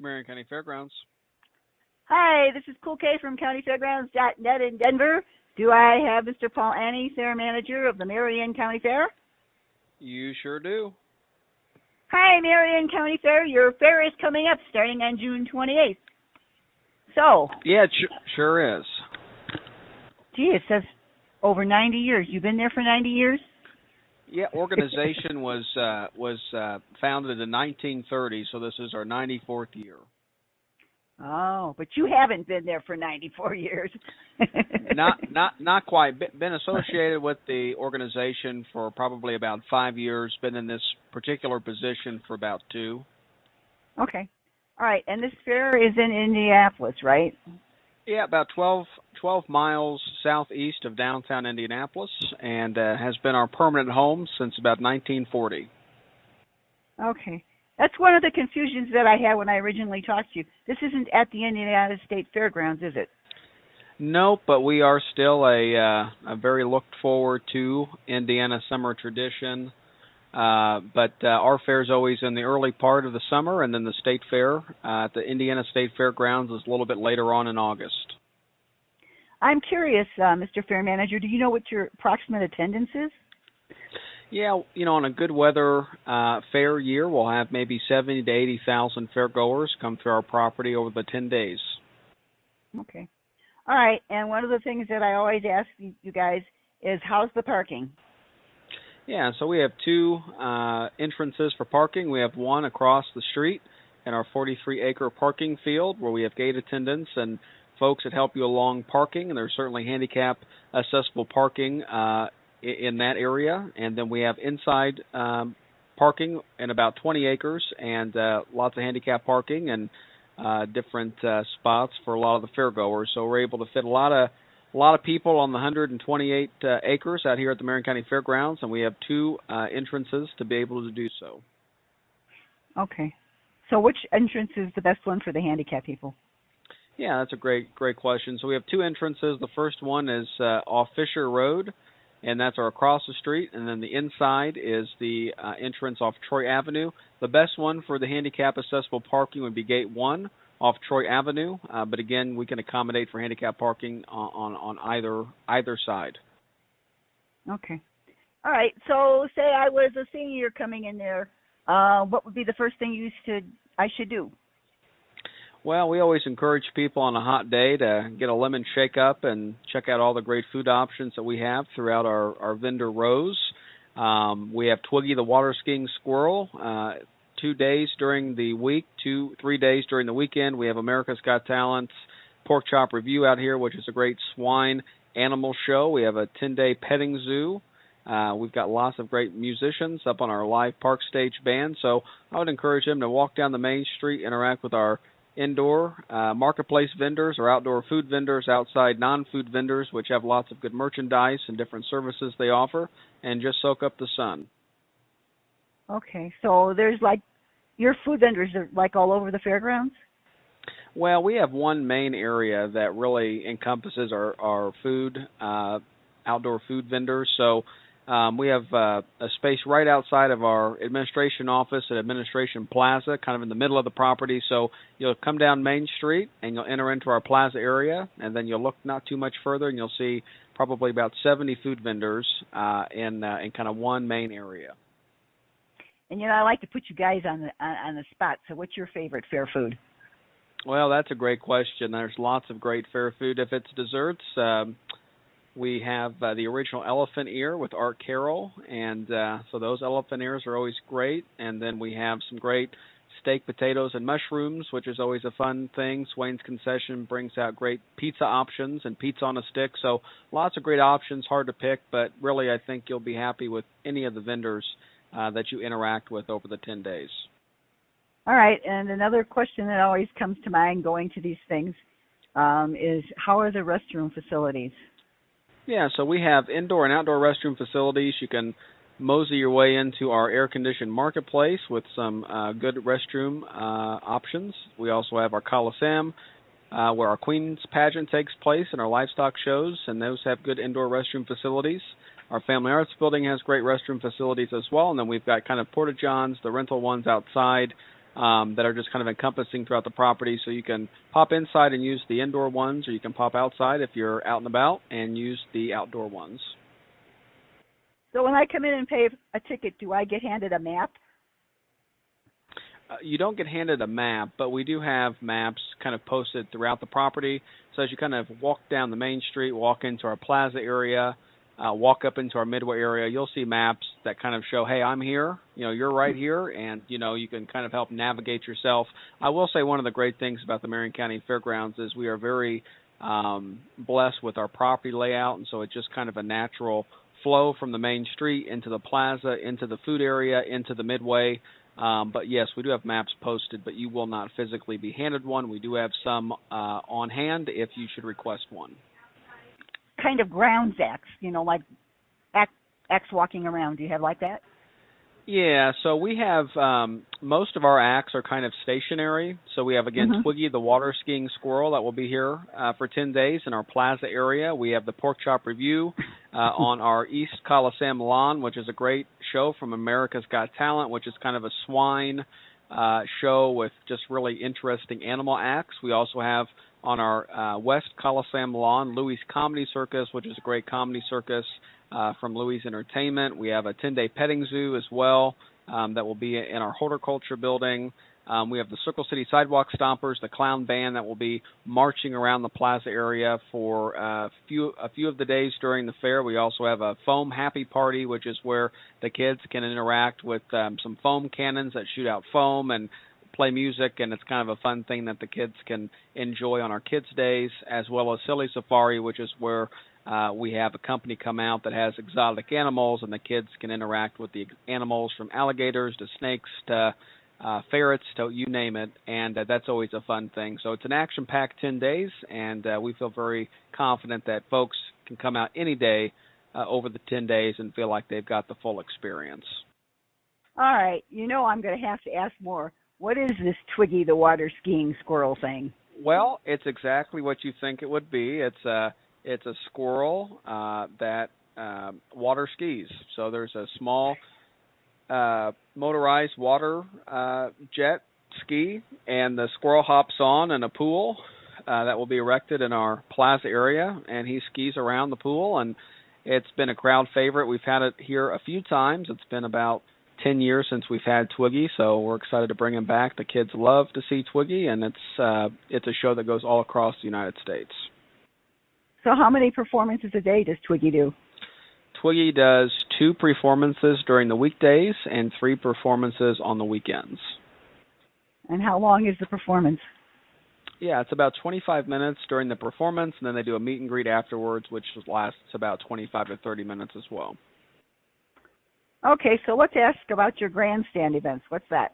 Marion County Fairgrounds. Hi, this is Cool K from Countyfairgrounds.net in Denver. Do I have Mr. Paul-Annee, Fair Manager of the Marion-County Fair? You sure do. Hi, Marion-County Fair. Your fair is coming up starting on June 28th. So. Yeah, it sure is. Gee, it says over 90 years. You've been there for 90 years? Yeah, organization was founded in 1930, so this is our 94th year. Oh, but you haven't been there for 94 years. not quite. Been associated with the organization for probably about 5 years. Been in this particular position for about 2. Okay. All right, and this fair is in Indianapolis, right? Yeah, about 12 miles southeast of downtown Indianapolis, and has been our permanent home since about 1940. Okay. That's one of the confusions that I had when I originally talked to you. This isn't at the Indiana State Fairgrounds, is it? No, but we are still a very looked forward to Indiana summer tradition. But our fair is always in the early part of the summer, and then the state fair at the Indiana State Fairgrounds is a little bit later on in August. I'm curious, Mr. Fair Manager, do you know what your approximate attendance is? Yeah, on a good weather fair year, we'll have maybe 70 to 80,000 fairgoers come through our property over the 10 days. Okay. All right, and one of the things that I always ask you guys is, how's the parking? Yeah, so we have 2 entrances for parking. We have one across the street in our 43-acre parking field where we have gate attendants and folks that help you along parking, and there's certainly handicap accessible parking in that area. And then we have inside parking in about 20 acres and lots of handicap parking and different spots for a lot of the fairgoers. So we're able to fit a lot of people on the 128 acres out here at the Marion County Fairgrounds, and we have 2 entrances to be able to do so. Okay. So which entrance is the best one for the handicapped people? Yeah, that's a great question. So we have 2 entrances. The first one is off Fisher Road, and that's our across the street. And then the inside is the entrance off Troy Avenue. The best one for the handicap accessible parking would be Gate 1 off Troy Avenue. But again, we can accommodate for handicap parking on either side. Okay. All right. So say I was a senior coming in there. What would be the first thing I should do? Well, we always encourage people on a hot day to get a lemon shake up and check out all the great food options that we have throughout our vendor rows. We have Twiggy the water skiing squirrel 2 days during the week, 3 days during the weekend. We have America's Got Talent's Pork Chop Review out here, which is a great swine animal show. We have a 10-day petting zoo. We've got lots of great musicians up on our live park stage band. So I would encourage them to walk down the main street, interact with our indoor marketplace vendors or outdoor food vendors, outside non-food vendors, which have lots of good merchandise and different services they offer, and just soak up the sun. Okay, so there's your food vendors are all over the fairgrounds? Well, we have one main area that really encompasses our food, outdoor food vendors. So we have a space right outside of our administration office at Administration Plaza, kind of in the middle of the property. So you'll come down Main Street and you'll enter into our plaza area, and then you'll look not too much further and you'll see probably about 70 food vendors in kind of one main area. And I like to put you guys on the spot. So what's your favorite fair food? Well, that's a great question. There's lots of great fair food. If it's desserts, we have the original elephant ear with Art Carroll, and so those elephant ears are always great. And then we have some great steak, potatoes, and mushrooms, which is always a fun thing. Swain's Concession brings out great pizza options and pizza on a stick. So lots of great options, hard to pick, but really I think you'll be happy with any of the vendors that you interact with over the 10 days. All right, and another question that always comes to mind going to these things is, how are the restroom facilities? Yeah, so we have indoor and outdoor restroom facilities. You can mosey your way into our air-conditioned marketplace with some good restroom options. We also have our Coliseum, where our Queen's pageant takes place, and our livestock shows, and those have good indoor restroom facilities. Our Family Arts building has great restroom facilities as well, and then we've got kind of porta-johns, the rental ones outside, that are just kind of encompassing throughout the property. So you can pop inside and use the indoor ones, or you can pop outside if you're out and about and use the outdoor ones. So when I come in and pay a ticket, do I get handed a map? You don't get handed a map, but we do have maps kind of posted throughout the property. So as you kind of walk down the main street, walk into our plaza area, walk up into our midway area, you'll see maps that kind of show, hey, I'm here, you're right here, and, you can kind of help navigate yourself. I will say one of the great things about the Marion County Fairgrounds is we are very blessed with our property layout, and so it's just kind of a natural flow from the main street into the plaza, into the food area, into the midway. But yes, we do have maps posted, but you will not physically be handed one. We do have some on hand if you should request one. Kind of grounds acts, like acts walking around. Do you have like that? Yeah, so we have most of our acts are kind of stationary. So we have, again, Twiggy the water skiing squirrel that will be here for 10 days in our plaza area. We have the Pork Chop Review on our East Coliseum lawn, which is a great show from America's Got Talent, which is kind of a swine show with just really interesting animal acts. We also have on our West Coliseum lawn, Louie's Comedy Circus, which is a great comedy circus from Louie's Entertainment. We have a 10-day petting zoo as well that will be in our horticulture building. We have the Circle City Sidewalk Stompers, the clown band that will be marching around the plaza area for a few of the days during the fair. We also have a foam happy party, which is where the kids can interact with some foam cannons that shoot out foam and play music, and it's kind of a fun thing that the kids can enjoy on our kids' days, as well as Silly Safari, which is where we have a company come out that has exotic animals, and the kids can interact with the animals from alligators to snakes to ferrets to you name it, and that's always a fun thing. So it's an action-packed 10 days, and we feel very confident that folks can come out any day over the 10 days and feel like they've got the full experience. All right. I'm going to have to ask more. What is this Twiggy the water skiing squirrel thing? Well, it's exactly what you think it would be. It's a squirrel that water skis. So there's a small motorized water jet ski, and the squirrel hops on in a pool that will be erected in our plaza area, and he skis around the pool, and it's been a crowd favorite. We've had it here a few times. It's been about 10 years since we've had Twiggy, so we're excited to bring him back. The kids love to see Twiggy, and it's a show that goes all across the United States. So how many performances a day does Twiggy do? Twiggy does 2 performances during the weekdays and 3 performances on the weekends. And how long is the performance? Yeah, it's about 25 minutes during the performance, and then they do a meet and greet afterwards, which lasts about 25 to 30 minutes as well. Okay, so let's ask about your grandstand events. What's that?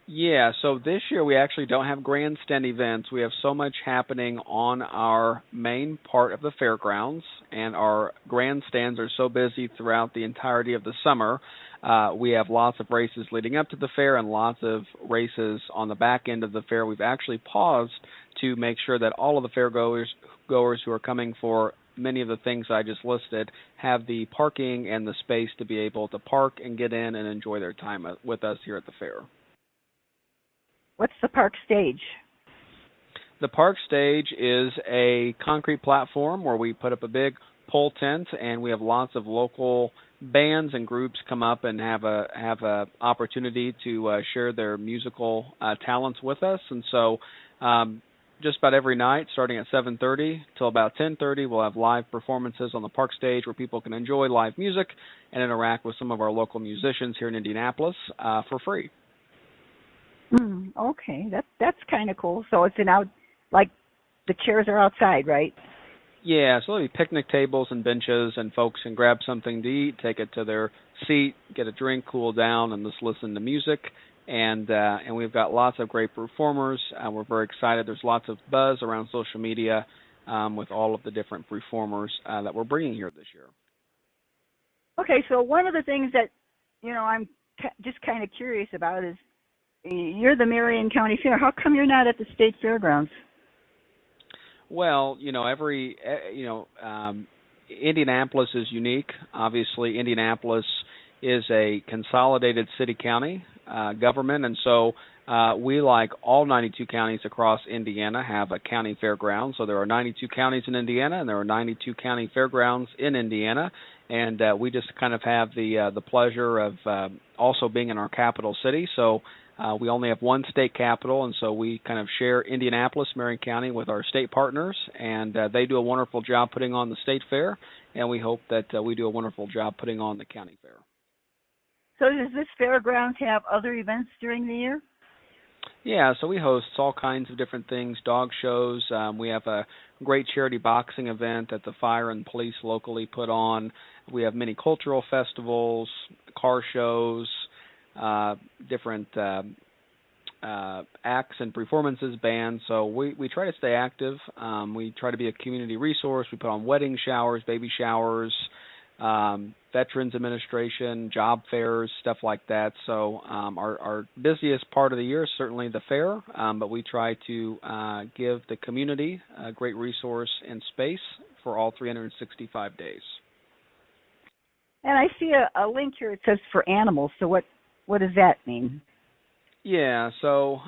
Yeah, so this year we actually don't have grandstand events. We have so much happening on our main part of the fairgrounds, and our grandstands are so busy throughout the entirety of the summer. We have lots of races leading up to the fair and lots of races on the back end of the fair. We've actually paused to make sure that all of the fairgoers who are coming for many of the things I just listed have the parking and the space to be able to park and get in and enjoy their time with us here at the fair. What's the park stage? The park stage is a concrete platform where we put up a big pole tent, and we have lots of local bands and groups come up and have a opportunity to share their musical talents with us. And so just about every night, starting at 7:30 till about 10:30, we'll have live performances on the park stage where people can enjoy live music and interact with some of our local musicians here in Indianapolis for free. Okay, that's kind of cool. So it's like the chairs are outside, right? Yeah, so there'll be picnic tables and benches, and folks can grab something to eat, take it to their seat, get a drink, cool down, and just listen to music. And we've got lots of great performers. We're very excited. There's lots of buzz around social media with all of the different performers that we're bringing here this year. Okay, so one of the things that I'm just kind of curious about is you're the Marion County Fair. How come you're not at the State Fairgrounds? Well, Indianapolis is unique. Obviously, Indianapolis is a consolidated city-county. government, and so we, like all 92 counties across Indiana, have a county fairground. So there are 92 counties in Indiana, and there are 92 county fairgrounds in Indiana, and we just kind of have the pleasure of also being in our capital city. So we only have one state capital, and so we kind of share Indianapolis, Marion County, with our state partners, and they do a wonderful job putting on the state fair, and we hope that we do a wonderful job putting on the county fair. So does this fairgrounds have other events during the year? Yeah, so we host all kinds of different things, dog shows. We have a great charity boxing event that the fire and police locally put on. We have many cultural festivals, car shows, different acts and performances, bands. So we try to stay active. We try to be a community resource. We put on wedding showers, baby showers, Veterans Administration, job fairs, stuff like that. So our busiest part of the year is certainly the fair, but we try to give the community a great resource and space for all 365 days. And I see a link here. It says for animals. So what does that mean? Yeah, so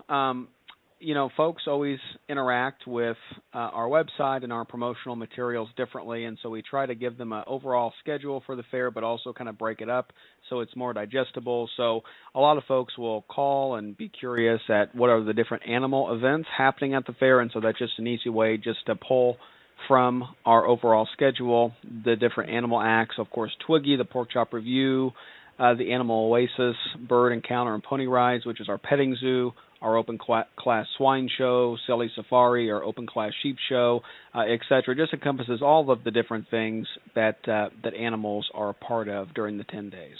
folks always interact with our website and our promotional materials differently, and so we try to give them an overall schedule for the fair, but also kind of break it up so it's more digestible. So a lot of folks will call and be curious at what are the different animal events happening at the fair, and so that's just an easy way just to pull from our overall schedule the different animal acts. Of course, Twiggy, the Pork Chop Review, the Animal Oasis, Bird Encounter and Pony Rides, which is our petting zoo, our open class swine show, Silly Safari, our open class sheep show, etc. Just encompasses all of the different things that animals are a part of during the 10 days.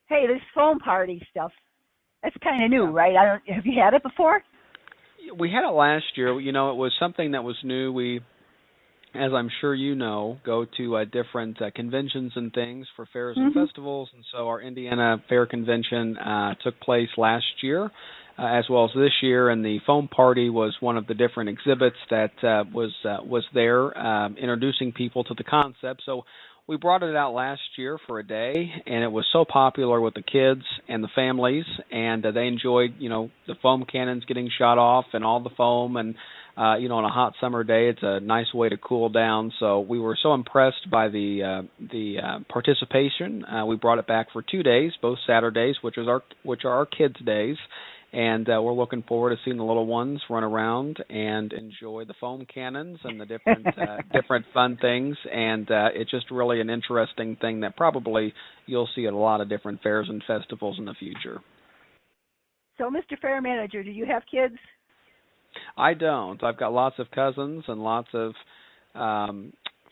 Hey, this foam party stuff, that's kind of new, right? Have you had it before? We had it last year. It was something that was new. We, as I'm sure you know, go to different conventions and things for fairs and festivals, and so our Indiana Fair Convention took place last year, as well as this year, and the foam party was one of the different exhibits that was there, introducing people to the concept. So we brought it out last year for a day, and it was so popular with the kids and the families, and they enjoyed, the foam cannons getting shot off and all the foam, and on a hot summer day, it's a nice way to cool down. So we were so impressed by the participation. We brought it back for 2 days, both Saturdays, which are our kids' days, and we're looking forward to seeing the little ones run around and enjoy the foam cannons and the different fun things. And it's just really an interesting thing that probably you'll see at a lot of different fairs and festivals in the future. So, Mr. Fair Manager, do you have kids? I don't. I've got lots of cousins and lots of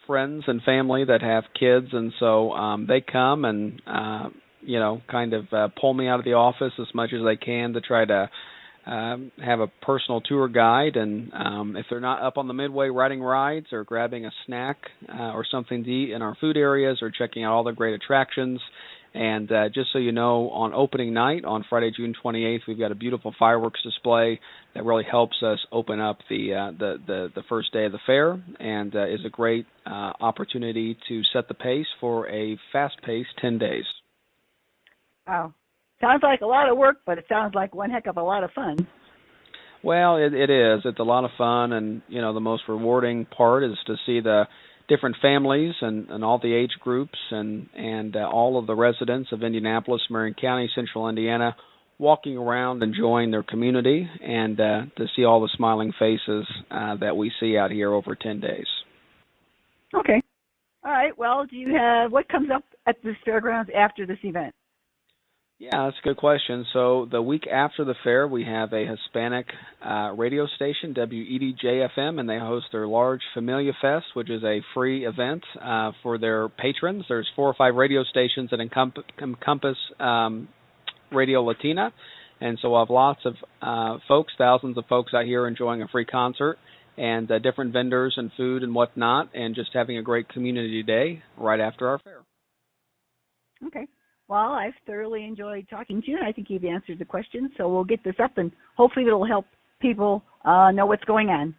friends and family that have kids, and so they come and kind of pull me out of the office as much as they can to try to have a personal tour guide. And if they're not up on the midway riding rides or grabbing a snack or something to eat in our food areas or checking out all the great attractions. And just so you know, on opening night, on Friday, June 28th, we've got a beautiful fireworks display that really helps us open up the first day of the fair, and is a great opportunity to set the pace for a fast-paced 10 days. Wow. Sounds like a lot of work, but it sounds like one heck of a lot of fun. Well, it is. It's a lot of fun, and, the most rewarding part is to see the different families and all the age groups and all of the residents of Indianapolis, Marion County, Central Indiana, walking around enjoying their community, and to see all the smiling faces that we see out here over 10 days. Okay. All right. Well, what comes up at this fairgrounds after this event? Yeah, that's a good question. So the week after the fair, we have a Hispanic radio station, WEDJ-FM, and they host their large Familia Fest, which is a free event for their patrons. There's 4 or 5 radio stations that encompass Radio Latina, and so we'll have lots of folks, thousands of folks out here enjoying a free concert, and different vendors and food and whatnot, and just having a great community day right after our fair. Okay. Well, I've thoroughly enjoyed talking to you, and I think you've answered the questions, so we'll get this up, and hopefully it'll help people know what's going on.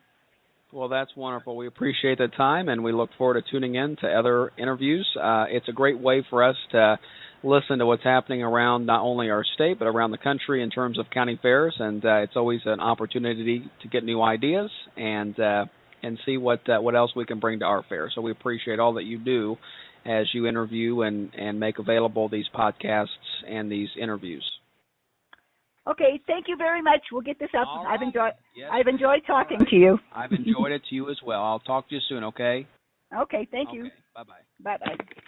Well, that's wonderful. We appreciate the time, and we look forward to tuning in to other interviews. It's a great way for us to listen to what's happening around not only our state but around the country in terms of county fairs, and it's always an opportunity to get new ideas and see what else we can bring to our fair. So we appreciate all that you do as you interview and make available these podcasts and these interviews. Okay, thank you very much. We'll get this up. All I've right. I've enjoyed talking All right. to you. I've enjoyed it to you as well. I'll talk to you soon, okay? Okay, thank you. Bye-bye. Bye-bye.